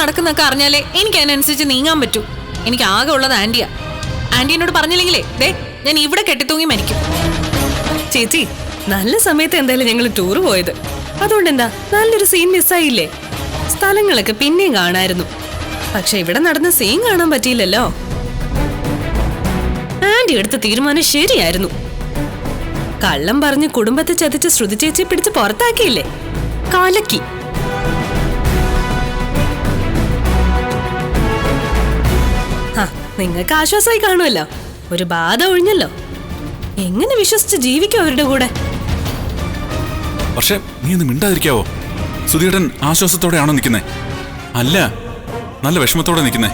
നടക്കുന്നൊക്കെ അറിഞ്ഞാലേ എനിക്ക് അതിനനുസരിച്ച് നീങ്ങാൻ പറ്റൂ. എനിക്ക് ആകെ ഉള്ളത് ആന്റിയാ. ആന്റി എന്നോട് പറഞ്ഞില്ലെങ്കിലേ ദേ ഞാൻ ഇവിടെ കെട്ടിത്തൂങ്ങി മരിക്കും. ചേച്ചി, നല്ല സമയത്ത് എന്തായാലും ഞങ്ങൾ ടൂർ പോയത്. അതുകൊണ്ട് എന്താ നല്ലൊരു സീൻ മിസ്സായില്ലേ? സ്ഥലങ്ങളൊക്കെ പിന്നെയും കാണായിരുന്നു. പക്ഷെ ഇവിടെ നടന്ന സീൻ കാണാൻ പറ്റിയില്ലല്ലോ. ആന്റി എടുത്ത തീരുമാനം ശരിയായിരുന്നു. കള്ളം പറഞ്ഞ് കുടുംബത്തെ ചതിച്ച് ശ്രുതി ചേച്ചി പിടിച്ച് പുറത്താക്കിയില്ലേ? കാലക്കി. നിങ്ങൾക്ക് ആശ്വാസമായി കാണുമല്ലോ. ഒരു ബാധ ഒഴിഞ്ഞല്ലോ. എങ്ങനെ വിശ്വസിച്ച് ജീവിക്കും അവരുടെ കൂടെ? പക്ഷെ നീ ഒന്ന് മിണ്ടാതിരിക്കാവോ? സുധീട്ടൻ ആശ്വാസത്തോടെയാണോ നിൽക്കുന്നേ? അല്ല, നല്ല വിഷമത്തോടെ നിൽക്കുന്നേ.